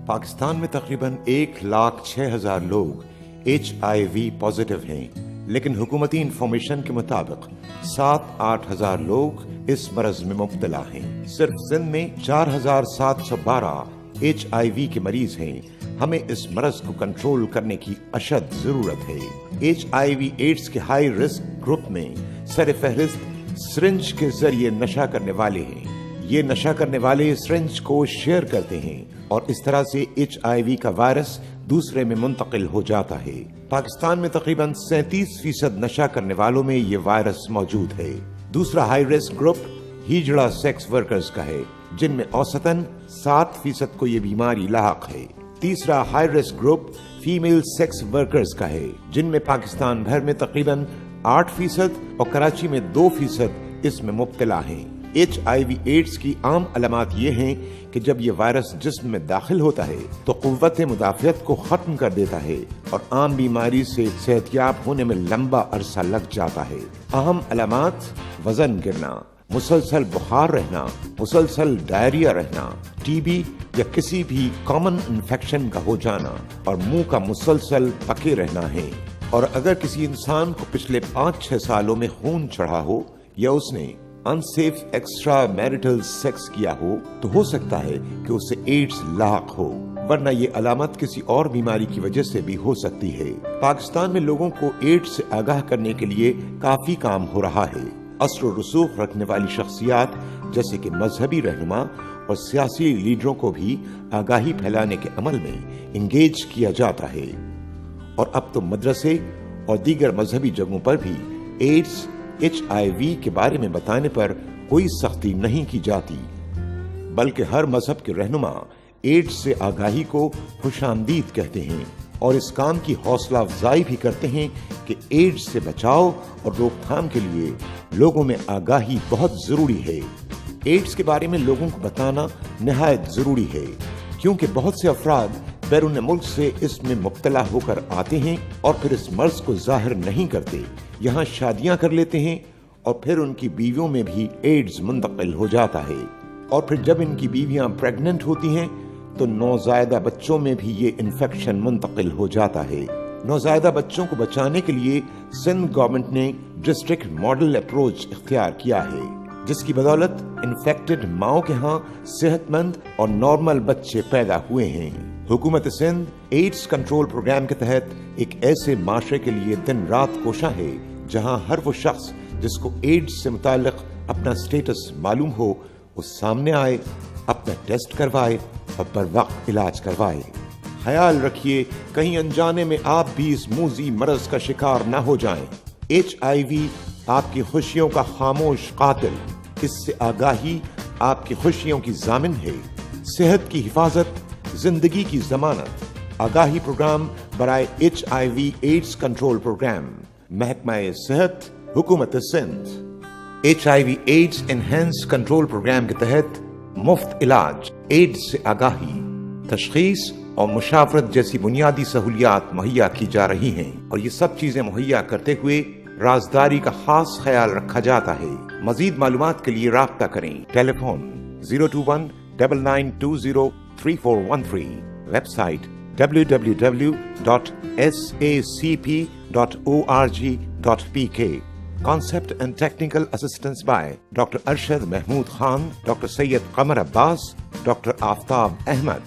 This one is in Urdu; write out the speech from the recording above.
پاکستان میں تقریباً 1,06,000 لوگ HIV پازیٹیو ہیں، لیکن حکومتی انفارمیشن کے مطابق 7-8 ہزار لوگ اس مرض میں مبتلا ہیں۔ صرف سندھ میں 4,712 HIV کے مریض ہیں۔ ہمیں اس مرض کو کنٹرول کرنے کی اشد ضرورت ہے۔ HIV ایڈز کے ہائی رسک گروپ میں سر فہرست سرنج کے ذریعے نشہ کرنے والے ہیں۔ یہ نشہ کرنے والے سرنج کو شیئر کرتے ہیں اور اس طرح سے HIV کا وائرس دوسرے میں منتقل ہو جاتا ہے۔ پاکستان میں تقریباً 37% نشہ کرنے والوں میں یہ وائرس موجود ہے۔ دوسرا ہائی رسک گروپ ہیجڑا سیکس ورکرز کا ہے، جن میں اوسطاً 7% کو یہ بیماری لاحق ہے۔ تیسرا high risk group female sex workers کا ہے، جن میں پاکستان بھر میں تقریباً 8% اور کراچی میں 2% اس میں مبتلا ہیں۔ HIV ایڈز کی عام علامات یہ ہیں کہ جب یہ وائرس جسم میں داخل ہوتا ہے تو قوت مدافعت کو ختم کر دیتا ہے اور عام بیماری سے صحتیاب ہونے میں لمبا عرصہ لگ جاتا ہے۔ اہم علامات: وزن گرنا، مسلسل بخار رہنا، مسلسل ڈائریا رہنا، TB یا کسی بھی کامن انفیکشن کا ہو جانا اور منہ کا مسلسل پکے رہنا ہے۔ اور اگر کسی انسان کو پچھلے 5-6 سالوں میں خون چڑھا ہو یا اس نے انسیف ایکسٹرا میریٹل سیکس کیا ہو تو سکتا ہے کہ اسے ایڈز لاحق ہو، ورنہ یہ علامت کسی اور بیماری کی وجہ سے بھی ہو سکتی ہے۔ پاکستان میں لوگوں کو ایڈز سے آگاہ کرنے کے لیے کافی کام ہو رہا ہے۔ اثر و رسوخ رکھنے والی شخصیات جیسے کہ مذہبی رہنما اور سیاسی لیڈروں کو بھی آگاہی پھیلانے کے عمل میں انگیج کیا جاتا ہے، اور اب تو مدرسے اور دیگر مذہبی جگہوں پر بھی ایڈز HIV کے بارے میں بتانے پر کوئی سختی نہیں کی جاتی، بلکہ ہر مذہب کے رہنما ایڈز سے آگاہی کو خوش آمدید کہتے ہیں اور اس کام کی حوصلہ افزائی بھی کرتے ہیں کہ ایڈز سے بچاؤ اور روک تھام کے لیے لوگوں میں آگاہی بہت ضروری ہے۔ ایڈز کے بارے میں لوگوں کو بتانا نہایت ضروری ہے، کیونکہ بہت سے افراد بیرون ملک سے اس میں مبتلا ہو کر آتے ہیں اور پھر اس مرض کو ظاہر نہیں کرتے، یہاں شادیاں کر لیتے ہیں اور پھر ان کی بیویوں میں بھی ایڈز منتقل ہو جاتا ہے، اور پھر جب ان کی بیویاں پریگننٹ ہوتی ہیں تو نوزائیدہ بچوں میں بھی یہ انفیکشن منتقل ہو جاتا ہے۔ نوزائیدہ بچوں کو بچانے کے لیے سندھ گورنمنٹ نے ڈسٹرکٹ ماڈل اپروچ اختیار کیا ہے، جس کی بدولت انفیکٹڈ ماؤں کے ہاں صحت مند اور نارمل بچے پیدا ہوئے ہیں۔ حکومت سندھ ایڈز کنٹرول پروگرام کے تحت ایک ایسے معاشرے کے لیے دن رات کوشاں ہے جہاں ہر وہ شخص جس کو ایڈز سے متعلق اپنا سٹیٹس معلوم ہو اس سامنے آئے، اپنا ٹیسٹ کروائے اور پر وقت علاج کروائے۔ خیال رکھیے کہیں انجانے میں آپ بھی اس موذی مرض کا شکار نہ ہو جائیں۔ HIV آپ کی خوشیوں کا خاموش قاتل، اس سے آگاہی آپ کی خوشیوں کی ضامن ہے۔ صحت کی حفاظت زندگی کی ضمانت۔ آگاہی پروگرام برائے HIV ایڈز کنٹرول پروگرام، محکمہ صحت، حکومت Sindh. HIV AIDS enhanced control programme کے تحت مفت علاج، ایڈز سے آگاہی، تشخیص اور مشاورت جیسی بنیادی سہولیات مہیا کی جا رہی ہیں، اور یہ سب چیزیں مہیا کرتے ہوئے رازداری کا خاص خیال رکھا جاتا ہے۔ مزید معلومات کے لیے رابطہ کریں۔ Telephone 021-9920-3413، website www.sacp.org.pk۔ Concept and technical assistance by Dr. Arshad Mahmood Khan, Dr. Sayyid Qamar Abbas, Dr. Aftab Ahmed.